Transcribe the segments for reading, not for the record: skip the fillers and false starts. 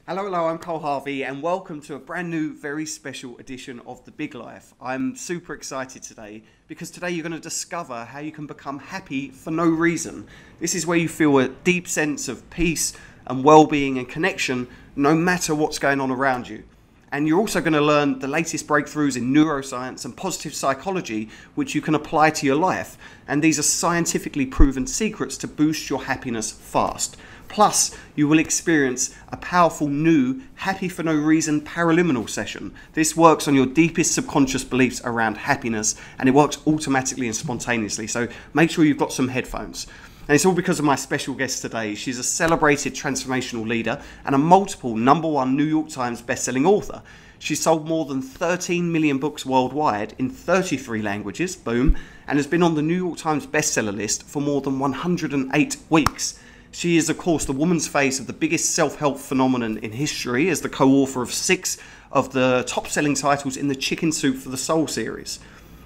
Hello, hello, I'm Cole Harvey and welcome to a brand new, very special edition of The Big Life. I'm super excited today because today you're going to discover how you can become happy for no reason. This is where you feel a deep sense of peace and well-being and connection no matter what's going on around you. And you're also going to learn the latest breakthroughs in neuroscience and positive psychology, which you can apply to your life. And these are scientifically proven secrets to boost your happiness fast. Plus, you will experience a powerful new happy for no reason paraliminal session. This works on your deepest subconscious beliefs around happiness, and it works automatically and spontaneously. So make sure you've got some headphones. And it's all because of my special guest today. She's a celebrated transformational leader and a multiple #1 New York Times bestselling author. She's sold more than 13 million books worldwide in 33 languages, boom, and has been on the New York Times bestseller list for more than 108 weeks. She is, of course, the woman's face of the biggest self-help phenomenon in history as the co-author of 6 of the top-selling titles in the Chicken Soup for the Soul series.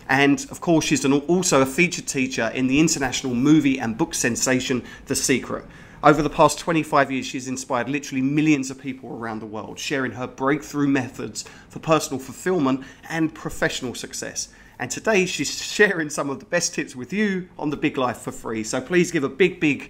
And, of course, she's also a featured teacher in the international movie and book sensation, The Secret. Over the past 25 years, she's inspired literally millions of people around the world, sharing her breakthrough methods for personal fulfillment and professional success. And today, she's sharing some of the best tips with you on The Big Life for free. So please give a big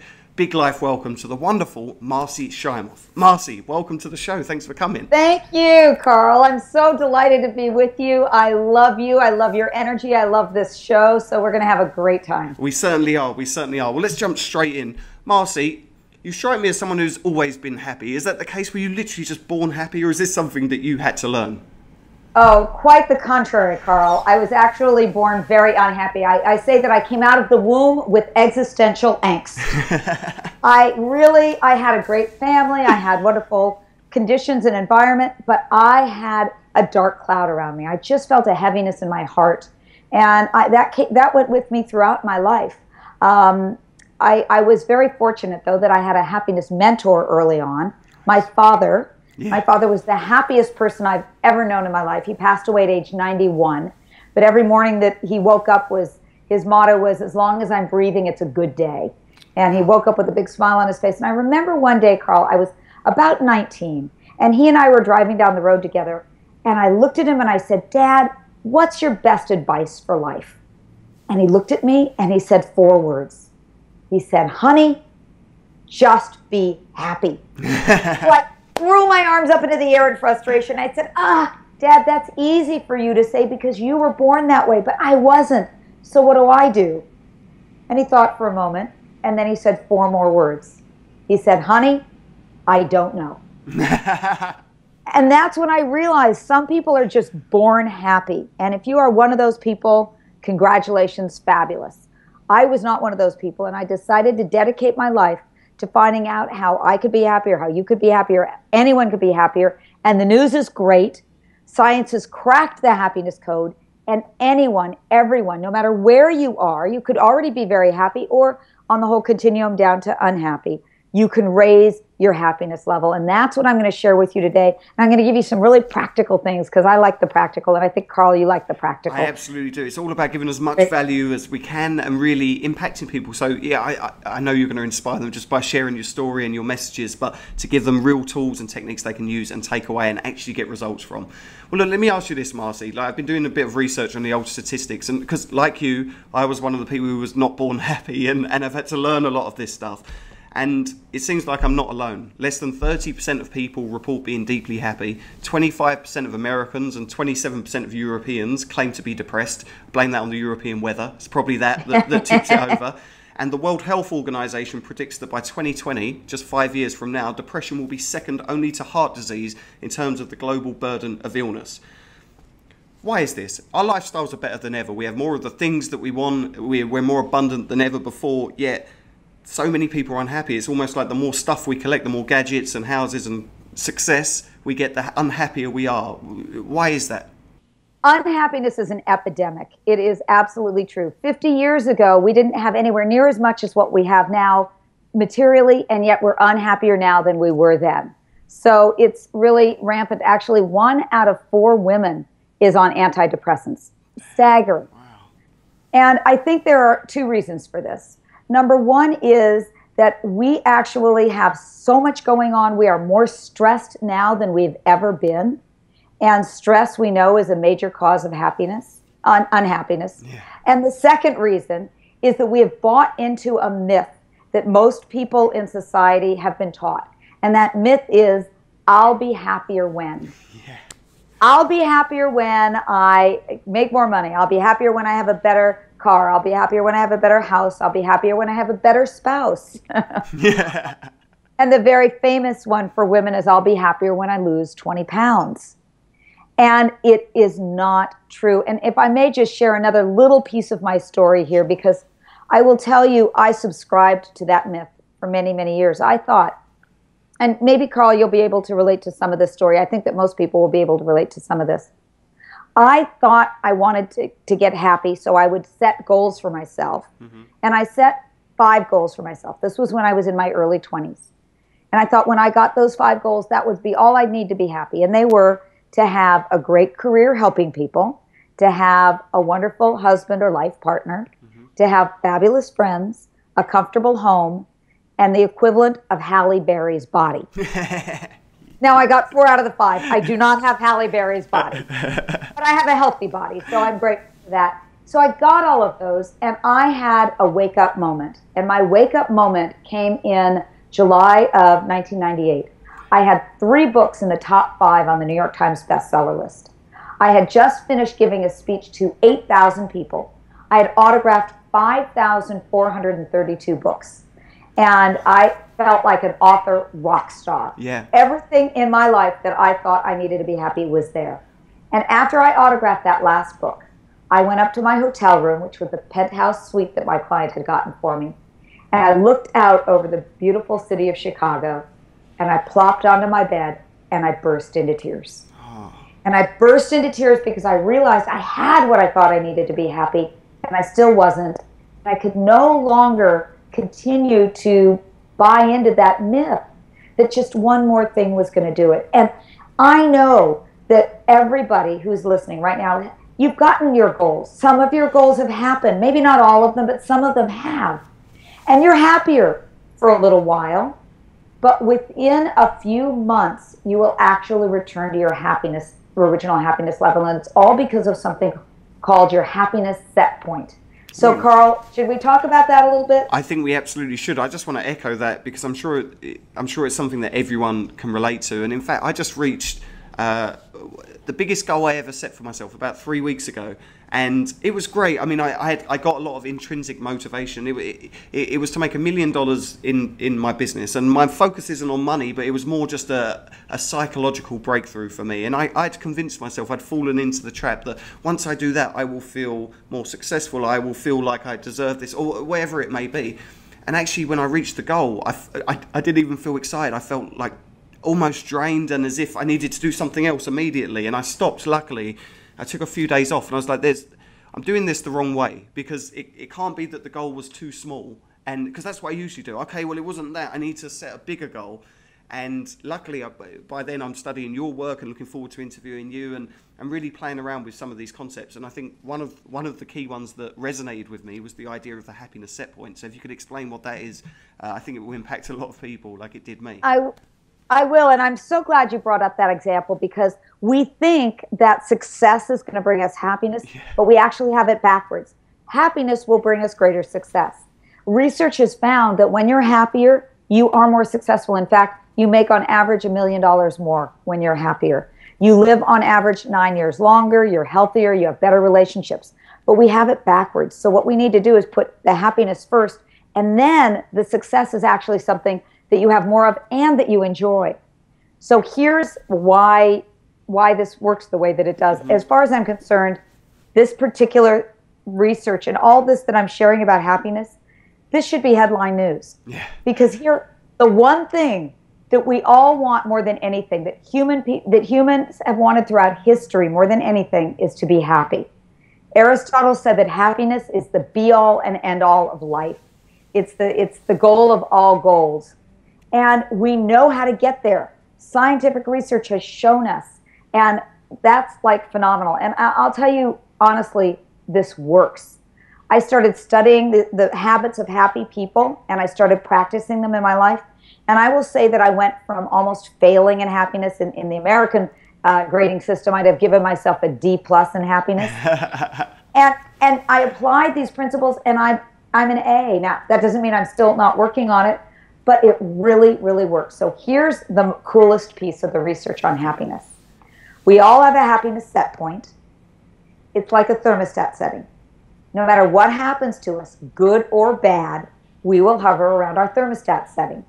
life welcome to the wonderful Marci Shimoff. Marci, welcome to the show. Thanks for coming. Thank you, Carl. I'm so delighted to be with you. I love you. I love your energy. I love this show. So we're going to have a great time. We certainly are. We certainly are. Well, let's jump straight in. Marci, you strike me as someone who's always been happy. Is that the case? Were you literally just born happy, or is this something that you had to learn? Oh, quite the contrary, Carl. I was actually born very unhappy. I say that I came out of the womb with existential angst. I had a great family. I had wonderful conditions and environment, but I had a dark cloud around me. I just felt a heaviness in my heart. And that went with me throughout my life. I was very fortunate, though, that I had a happiness mentor early on. My father. Yeah. My father was the happiest person I've ever known in my life. He passed away at age 91. But every morning that he woke up, his motto was, as long as I'm breathing, it's a good day. And he woke up with a big smile on his face. And I remember one day, Carl, I was about 19. And he and I were driving down the road together. And I looked at him and I said, Dad, what's your best advice for life? And he looked at me and he said 4 words. He said, honey, just be happy. What? Threw my arms up into the air in frustration. I said, Dad, that's easy for you to say because you were born that way, but I wasn't. So what do I do? And he thought for a moment, and then he said 4 more words. He said, honey, I don't know. And that's when I realized some people are just born happy. And if you are one of those people, congratulations, fabulous. I was not one of those people, and I decided to dedicate my life to finding out how I could be happier, how you could be happier, anyone could be happier. And the news is great. Science has cracked the happiness code, and anyone, everyone, no matter where you are, you could already be very happy or on the whole continuum down to unhappy. You can raise your happiness level. And that's what I'm going to share with you today. And I'm going to give you some really practical things because I like the practical. And I think, Carl, you like the practical. I absolutely do. It's all about giving as much value as we can and really impacting people. So, yeah, I know you're going to inspire them just by sharing your story and your messages, but to give them real tools and techniques they can use and take away and actually get results from. Well, look, let me ask you this, Marci. I've been doing a bit of research on the old statistics. And because, like you, I was one of the people who was not born happy and have had to learn a lot of this stuff. And it seems like I'm not alone. Less than 30% of people report being deeply happy. 25% of Americans and 27% of Europeans claim to be depressed. Blame that on the European weather. It's probably that tips it over. And the World Health Organization predicts that by 2020, just 5 years from now, depression will be second only to heart disease in terms of the global burden of illness. Why is this? Our lifestyles are better than ever. We have more of the things that we want. We're more abundant than ever before, yet so many people are unhappy. It's almost like the more stuff we collect, the more gadgets and houses and success we get, the unhappier we are. Why is that? Unhappiness is an epidemic. It is absolutely true. 50 years ago, we didn't have anywhere near as much as what we have now materially, and yet we're unhappier now than we were then. So it's really rampant. Actually, 1 out of 4 women is on antidepressants. Staggering. Wow. And I think there are 2 reasons for this. Number 1 is that we actually have so much going on. We are more stressed now than we've ever been. And stress, we know, is a major cause of unhappiness. Yeah. And the second reason is that we have bought into a myth that most people in society have been taught. And that myth is, I'll be happier when. Yeah. I'll be happier when I make more money. I'll be happier when I have a better car. I'll be happier when I have a better house. I'll be happier when I have a better spouse. Yeah. And the very famous one for women is, I'll be happier when I lose 20 pounds. And it is not true. And if I may just share another little piece of my story here, because I will tell you, I subscribed to that myth for many, many years. I thought, and maybe, Carl, you'll be able to relate to some of this story. I think that most people will be able to relate to some of this. I thought I wanted to get happy, so I would set goals for myself. Mm-hmm. And I set 5 goals for myself. This was when I was in my early 20s. And I thought when I got those 5 goals, that would be all I'd need to be happy. And they were to have a great career helping people, to have a wonderful husband or life partner, mm-hmm. to have fabulous friends, a comfortable home, and the equivalent of Halle Berry's body. Now, I got 4 out of the 5. I do not have Halle Berry's body, but I have a healthy body, so I'm grateful for that. So I got all of those, and I had a wake-up moment. And my wake-up moment came in July of 1998. I had 3 books in the top 5 on the New York Times bestseller list. I had just finished giving a speech to 8,000 people. I had autographed 5,432 books. And I felt like an author rock star. Yeah. Everything in my life that I thought I needed to be happy was there. And after I autographed that last book, I went up to my hotel room, which was the penthouse suite that my client had gotten for me. And I looked out over the beautiful city of Chicago, and I plopped onto my bed, and I burst into tears. Oh. And I burst into tears because I realized I had what I thought I needed to be happy, and I still wasn't. And I could no longer continue to buy into that myth that just one more thing was going to do it. And I know that everybody who's listening right now, you've gotten your goals. Some of your goals have happened. Maybe not all of them, but some of them have. And you're happier for a little while. But within a few months, you will actually return to your happiness, original happiness level. And it's all because of something called your happiness set point. So, Carl, should we talk about that a little bit? I think we absolutely should. I just want to echo that because I'm sure it's something that everyone can relate to. And in fact, I just reached the biggest goal I ever set for myself about 3 weeks ago, and it was great. I mean, I got a lot of intrinsic motivation. It was to make $1 million in my business, and my focus isn't on money, but it was more just a psychological breakthrough for me. And I'd convinced myself, I'd fallen into the trap that once I do that, I will feel more successful. I will feel like I deserve this, or whatever it may be. And actually, when I reached the goal, I didn't even feel excited. I felt like almost drained and as if I needed to do something else immediately. And I stopped, luckily. I took a few days off and I was like, I'm doing this the wrong way, because it can't be that the goal was too small. And because that's what I usually do. Okay, well, it wasn't that. I need to set a bigger goal. And luckily, by then I'm studying your work and looking forward to interviewing you and really playing around with some of these concepts. And I think one of the key ones that resonated with me was the idea of the happiness set point. So if you could explain what that is, I think it will impact a lot of people like it did me. I will, and I'm so glad you brought up that example, because we think that success is going to bring us happiness, but we actually have it backwards. Happiness will bring us greater success. Research has found that when you're happier, you are more successful. In fact, you make on average $1 million more when you're happier. You live on average 9 years longer, you're healthier, you have better relationships. But we have it backwards. So what we need to do is put the happiness first, and then the success is actually something that you have more of and that you enjoy. So here's why this works the way that it does. Mm-hmm. As far as I'm concerned, this particular research and all this that I'm sharing about happiness, this should be headline news. Yeah. Because here, the one thing that we all want more than anything, that humans have wanted throughout history more than anything, is to be happy. Aristotle said that happiness is the be-all and end-all of life. It's the goal of all goals. And we know how to get there. Scientific research has shown us. And that's like phenomenal. And I'll tell you, honestly, this works. I started studying the habits of happy people, and I started practicing them in my life. And I will say that I went from almost failing in happiness in the American grading system. I'd have given myself a D plus in happiness. And I applied these principles, and I'm an A. Now, that doesn't mean I'm still not working on it, but it really, really works. So here's the coolest piece of the research on happiness. We all have a happiness set point. It's like a thermostat setting. No matter what happens to us, good or bad, we will hover around our thermostat setting.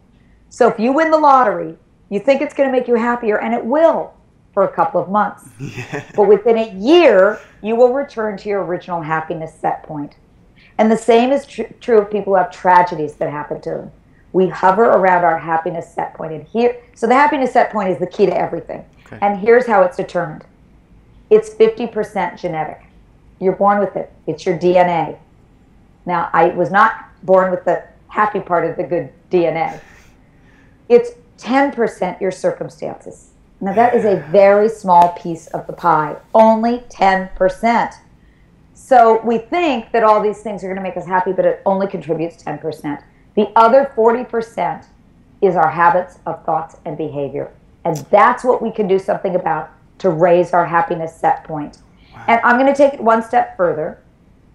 So if you win the lottery, you think it's going to make you happier, and it will for a couple of months. Yeah. But within a year, you will return to your original happiness set point. And the same is true of people who have tragedies that happen to them. We hover around our happiness set point. And here, so the happiness set point is the key to everything. Okay. And here's how it's determined. It's 50% genetic. You're born with it. It's your DNA. Now, I was not born with the happy part of the good DNA. It's 10% your circumstances. Now, that is a very small piece of the pie. Only 10%. So we think that all these things are going to make us happy, but it only contributes 10%. The other 40% is our habits of thoughts and behavior. And that's what we can do something about to raise our happiness set point. Wow. And I'm going to take it one step further.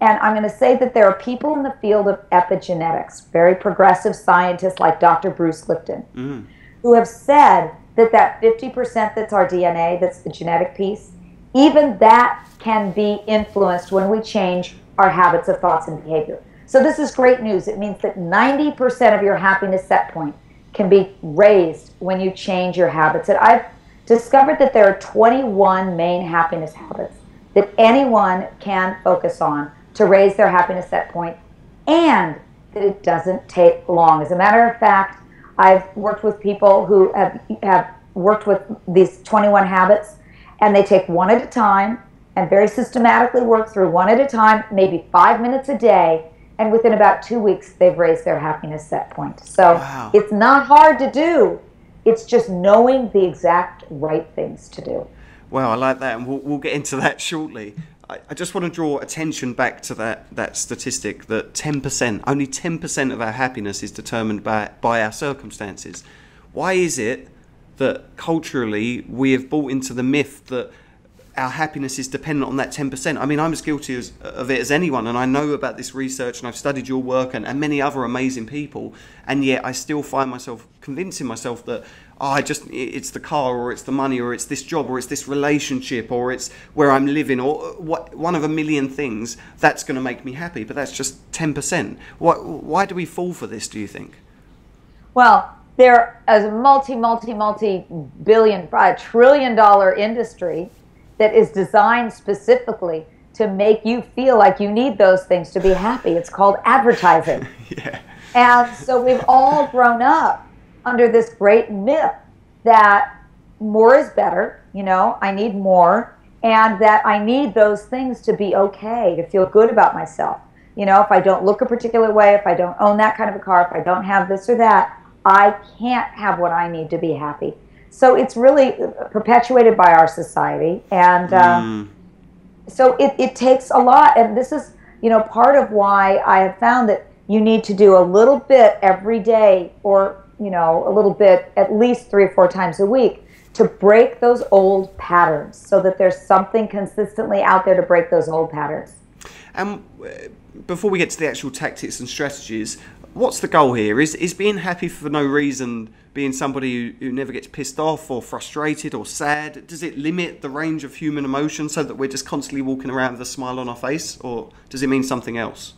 And I'm going to say that there are people in the field of epigenetics, very progressive scientists like Dr. Bruce Lipton, who have said that 50% that's our DNA, that's the genetic piece, even that can be influenced when we change our habits of thoughts and behavior. So this is great news. It means that 90% of your happiness set point can be raised when you change your habits. And I've discovered that there are 21 main happiness habits that anyone can focus on to raise their happiness set point, and that it doesn't take long. As a matter of fact, I've worked with people who have worked with these 21 habits, and they take one at a time and very systematically work through one at a time, maybe 5 minutes a day, and within about 2 weeks, they've raised their happiness set point. So wow. It's not hard to do. It's just knowing the exact right things to do. Well, I like that, and we'll get into that shortly. I just want to draw attention back to that statistic that 10%, only 10% of our happiness is determined by our circumstances. Why is it that culturally we have bought into the myth that our happiness is dependent on that 10%? I mean, I'm as guilty of it as anyone, and I know about this research, and I've studied your work and many other amazing people, and yet I still find myself convincing myself that it's the car, or it's the money, or it's this job, or it's this relationship, or it's where I'm living, or one of a million things that's going to make me happy. But that's just 10%. Why do we fall for this, do you think? Well, there is a multi-billion, probably trillion-dollar industry that is designed specifically to make you feel like you need those things to be happy. It's called advertising. Yeah. And so we've all grown up under this great myth that more is better, I need more, and that I need those things to be okay, to feel good about myself. If I don't look a particular way, if I don't own that kind of a car, if I don't have this or that, I can't have what I need to be happy. So it's really perpetuated by our society, and so it takes a lot, and this is, part of why I have found that you need to do a little bit every day, or a little bit at least 3 or 4 times a week, to break those old patterns, so that there's something consistently out there to break those old patterns. And before we get to the actual tactics and strategies, what's the goal here? Is being happy for no reason being somebody who never gets pissed off or frustrated or sad? Does it limit the range of human emotion so that we're just constantly walking around with a smile on our face, or does it mean something else?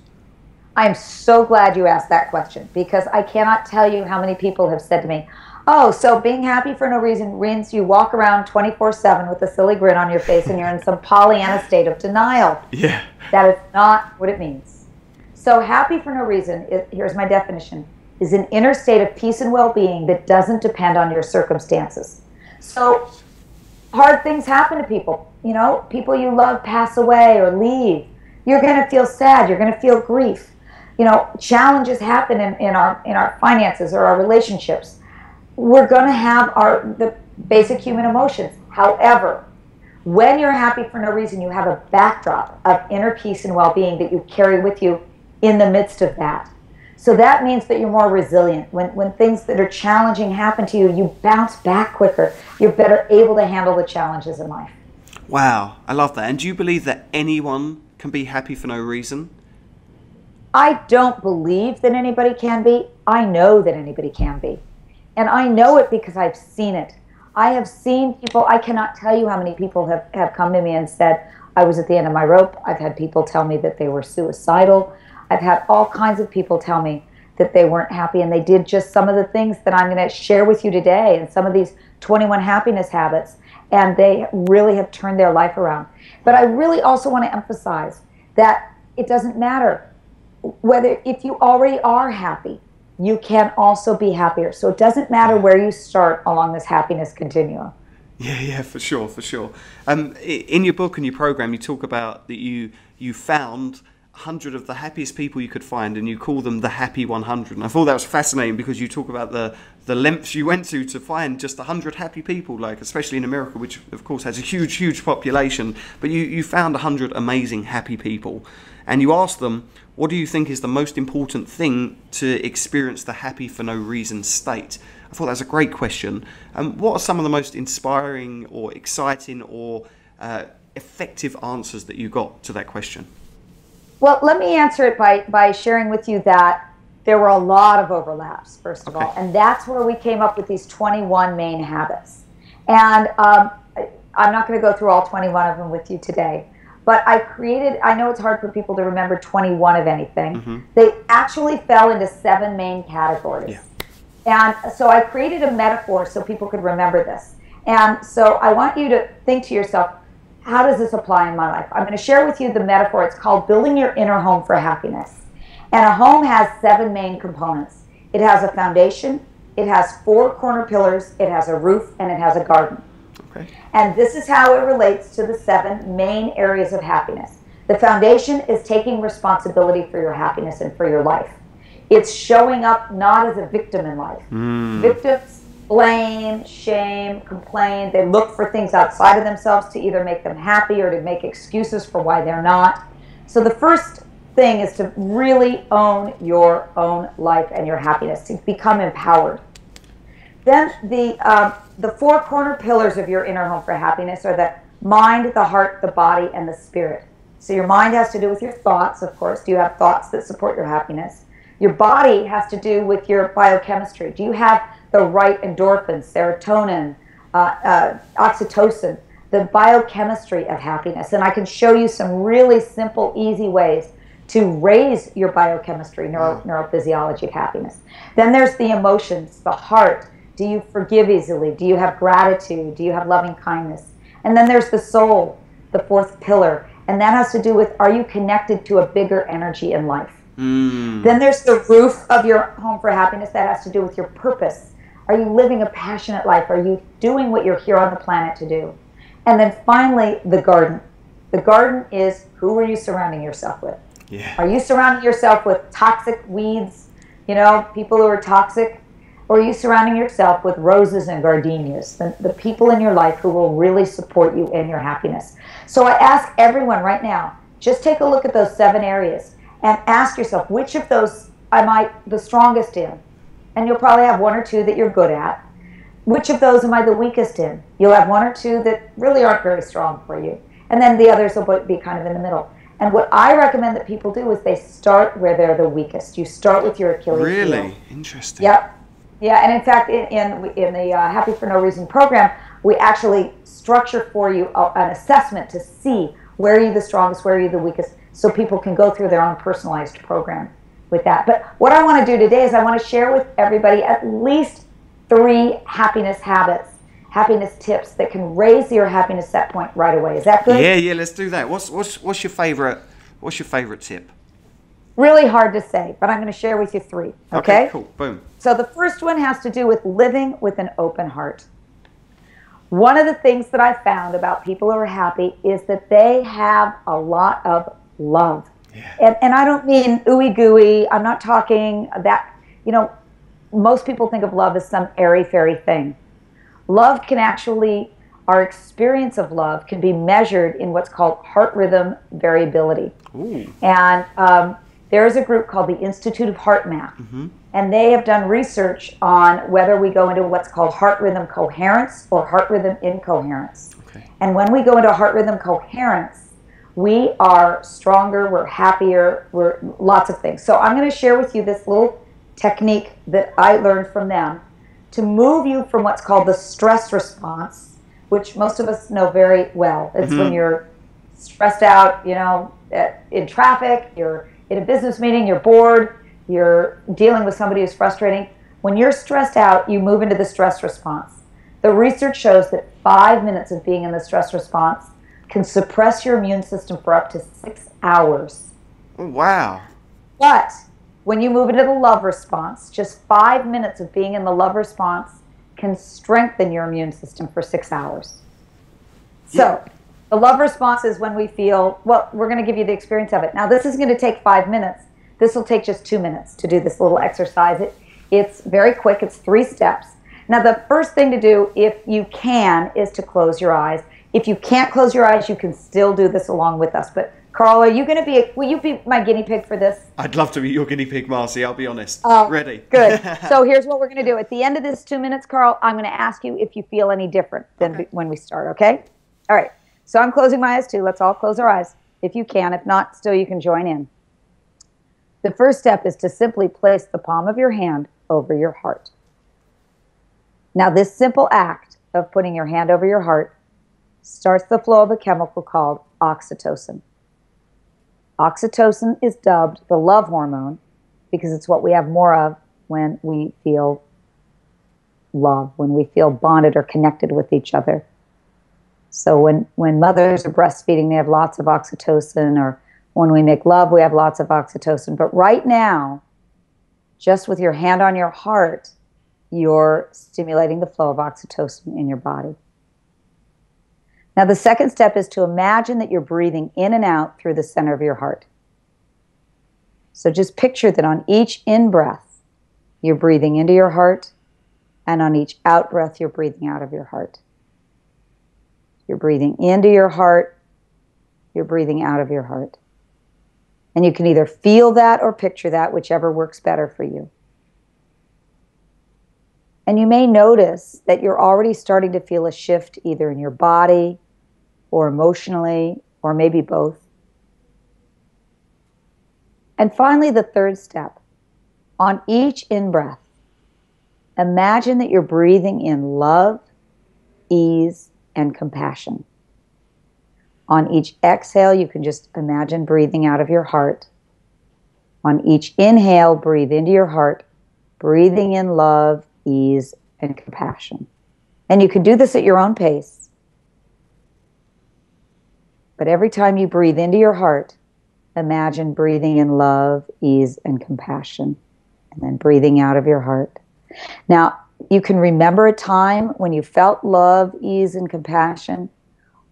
I'm so glad you asked that question, because I cannot tell you how many people have said to me, oh, so being happy for no reason means you walk around 24/7 with a silly grin on your face and you're in some Pollyanna state of denial. Yeah. That is not what it means. So happy for no reason, here's my definition, is an inner state of peace and well-being that doesn't depend on your circumstances. So hard things happen to people. People you love pass away or leave. You're going to feel sad. You're going to feel grief. Challenges happen in our finances or our relationships. We're going to have the basic human emotions. However, When you're happy for no reason, you have a backdrop of inner peace and well-being that you carry with you in the midst of that. So that means that you're more resilient. When things that are challenging happen to you, you bounce back quicker. You're better able to handle the challenges in life. Wow, I love that. And do you believe that anyone can be happy for no reason? I don't believe that anybody can be. I know that anybody can be. And I know it because I've seen it. I have seen people, I cannot tell you how many people have come to me and said, I was at the end of my rope. I've had people tell me that they were suicidal. I've had all kinds of people tell me that they weren't happy, and they did just some of the things that I'm going to share with you today, and some of these 21 happiness habits, and they really have turned their life around. But I really also want to emphasize that it doesn't matter whether, if you already are happy, you can also be happier. So it doesn't matter where you start along this happiness continuum. Yeah, for sure, for sure. In your book and your program, you talk about that you found 100 of the happiest people you could find, and you call them the happy 100. And I thought that was fascinating because you talk about the lengths you went to find just 100 happy people, like especially in America, which of course has a huge population. But you found 100 amazing happy people, and you asked them, what do you think is the most important thing to experience the happy for no reason state? I thought that was a great question. What are some of the most inspiring or exciting or effective answers that you got to that question? Well, let me answer it by sharing with you that there were a lot of overlaps, first of all. And that's where we came up with these 21 main habits. And I'm not going to go through all 21 of them with you today. But I know it's hard for people to remember 21 of anything. Mm-hmm. They actually fell into 7 main categories. Yeah. And so I created a metaphor so people could remember this. And so I want you to think to yourself, how does this apply in my life? I'm going to share with you the metaphor. It's called building your inner home for happiness. And a home has 7 main components. It has a foundation, it has 4 corner pillars, it has a roof, and it has a garden. Okay. And this is how it relates to the 7 main areas of happiness. The foundation is taking responsibility for your happiness and for your life. It's showing up not as a victim in life. Victims blame, shame, complain. They look for things outside of themselves to either make them happy or to make excuses for why they're not. So the first thing is to really own your own life and your happiness, to become empowered. Then the 4 corner pillars of your inner home for happiness are the mind, the heart, the body, and the spirit. So your mind has to do with your thoughts, of course. Do you have thoughts that support your happiness? Your body has to do with your biochemistry. Do you have the right endorphins, serotonin, oxytocin, the biochemistry of happiness? And I can show you some really simple, easy ways to raise your biochemistry, neurophysiology of happiness. Then there's the emotions, the heart. Do you forgive easily? Do you have gratitude? Do you have loving kindness? And then there's the soul, the 4th pillar. And that has to do with, are you connected to a bigger energy in life? Then there's the roof of your home for happiness. That has to do with your purpose. Are you living a passionate life? Are you doing what you're here on the planet to do? And then finally, the garden. The garden is, who are you surrounding yourself with? Yeah. Are you surrounding yourself with toxic weeds, people who are toxic? Or are you surrounding yourself with roses and gardenias, the people in your life who will really support you in your happiness? So I ask everyone right now, just take a look at those 7 areas and ask yourself, which of those am I the strongest in? And you'll probably have 1 or 2 that you're good at. Which of those am I the weakest in? You'll have 1 or 2 that really aren't very strong for you. And then the others will be kind of in the middle. And what I recommend that people do is they start where they're the weakest. You start with your Achilles heel. Really? Interesting. Yep. Yeah, and in fact, in the Happy for No Reason program, we actually structure for you an assessment to see where are you the strongest, where are you the weakest, so people can go through their own personalized program with that. But what I want to do today is I want to share with everybody at least 3 happiness habits, happiness tips that can raise your happiness set point right away. Is that good? Yeah, let's do that. What's your favorite tip? Really hard to say, but I'm going to share with you 3. Okay, cool. Boom. So the first one has to do with living with an open heart. One of the things that I found about people who are happy is that they have a lot of love. Yeah. And I don't mean ooey gooey. I'm not talking that, most people think of love as some airy fairy thing. Love can actually our experience of love can be measured in what's called heart rhythm variability. Ooh. And there is a group called the Institute of Heart Math, and they have done research on whether we go into what's called heart rhythm coherence or heart rhythm incoherence. Okay. And when we go into heart rhythm coherence, we are stronger, we're happier, we're lots of things. So I'm going to share with you this little technique that I learned from them to move you from what's called the stress response, which most of us know very well. It's when you're stressed out, you know, in traffic, you're in a business meeting, you're bored, you're dealing with somebody who's frustrating. When you're stressed out, you move into the stress response. The research shows that 5 minutes of being in the stress response can suppress your immune system for up to 6 hours. Oh, wow. But when you move into the love response, just 5 minutes of being in the love response can strengthen your immune system for 6 hours. So the love response is when we feel, well, we're going to give you the experience of it. Now, this is going to take 5 minutes. This will take just 2 minutes to do this little exercise. It's very quick. It's 3 steps. Now, the first thing to do, if you can, is to close your eyes. If you can't close your eyes, you can still do this along with us. But Carl, will you be my guinea pig for this? I'd love to be your guinea pig, Marci. I'll be honest. Ready. Good. So here's what we're going to do. At the end of this 2 minutes, Carl, I'm going to ask you if you feel any different than when we start, okay? All right. So I'm closing my eyes too. Let's all close our eyes if you can. If not, still you can join in. The first step is to simply place the palm of your hand over your heart. Now, this simple act of putting your hand over your heart starts the flow of a chemical called oxytocin. Oxytocin is dubbed the love hormone because it's what we have more of when we feel love, when we feel bonded or connected with each other. So when mothers are breastfeeding, they have lots of oxytocin, or when we make love, we have lots of oxytocin. But right now, just with your hand on your heart, you're stimulating the flow of oxytocin in your body. Now, the second step is to imagine that you're breathing in and out through the center of your heart. So just picture that on each in-breath, you're breathing into your heart, and on each out-breath, you're breathing out of your heart. You're breathing into your heart, you're breathing out of your heart. And you can either feel that or picture that, whichever works better for you. And you may notice that you're already starting to feel a shift either in your body or emotionally, or maybe both. And finally, the third step. On each in-breath, imagine that you're breathing in love, ease, and compassion. On each exhale, you can just imagine breathing out of your heart. On each inhale, breathe into your heart, breathing in love, ease, and compassion. And you can do this at your own pace. But every time you breathe into your heart, imagine breathing in love, ease, and compassion, and then breathing out of your heart. Now, you can remember a time when you felt love, ease, and compassion,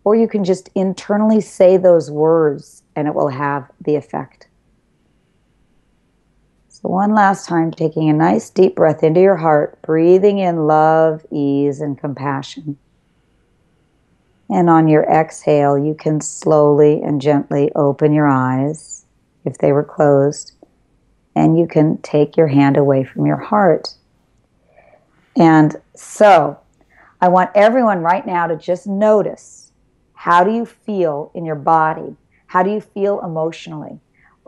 or you can just internally say those words and it will have the effect. So one last time, taking a nice deep breath into your heart, breathing in love, ease, and compassion. And on your exhale, you can slowly and gently open your eyes if they were closed, and you can take your hand away from your heart. And so I want everyone right now to just notice, how do you feel in your body? How do you feel emotionally?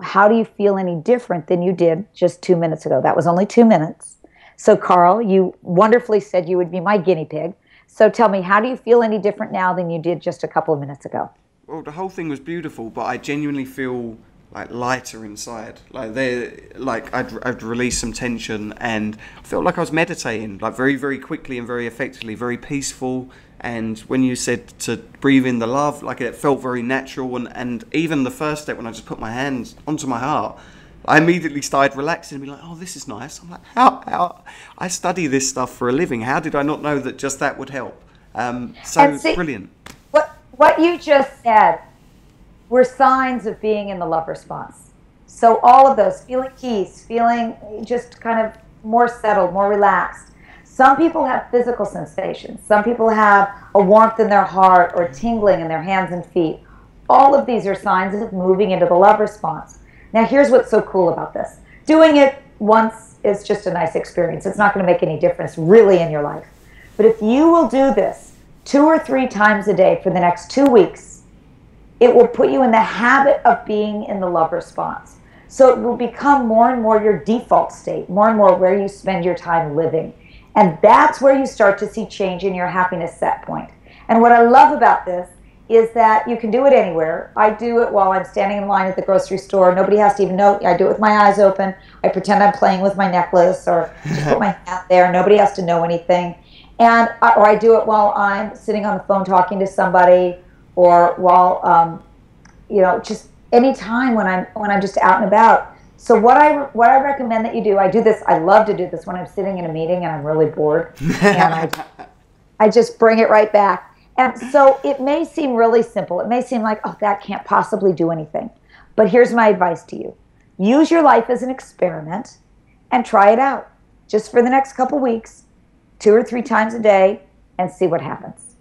How do you feel any different than you did just 2 minutes ago? That was only 2 minutes. So Carl, you wonderfully said you would be my guinea pig. So tell me, how do you feel any different now than you did just a couple of minutes ago? Well, the whole thing was beautiful, but I genuinely feel like lighter inside. I'd released some tension and I felt like I was meditating, like very, very quickly and very effectively, very peaceful. And when you said to breathe in the love, like it felt very natural. And even the first step, when I just put my hands onto my heart, I immediately started relaxing and be like, oh, this is nice. I'm like, how? I study this stuff for a living. How did I not know that just that would help? Brilliant. What you just said were signs of being in the love response. So all of those, feeling peace, feeling just kind of more settled, more relaxed. Some people have physical sensations. Some people have a warmth in their heart or tingling in their hands and feet. All of these are signs of moving into the love response. Now, here's what's so cool about this. Doing it once is just a nice experience. It's not going to make any difference really in your life. But if you will do this 2 or 3 times a day for the next 2 weeks, it will put you in the habit of being in the love response. So it will become more and more your default state, more and more where you spend your time living. And that's where you start to see change in your happiness set point. And what I love about this is that you can do it anywhere. I do it while I'm standing in line at the grocery store. Nobody has to even know. I do it with my eyes open. I pretend I'm playing with my necklace or just put my hat there. Nobody has to know anything. Or I do it while I'm sitting on the phone talking to somebody, or while, just any time when I'm just out and about. So what I recommend that you do, I do this, I love to do this when I'm sitting in a meeting and I'm really bored. And I just bring it right back. And so it may seem really simple. It may seem like, oh, that can't possibly do anything. But here's my advice to you. Use your life as an experiment and try it out just for the next couple weeks, 2 or 3 times a day, and see what happens.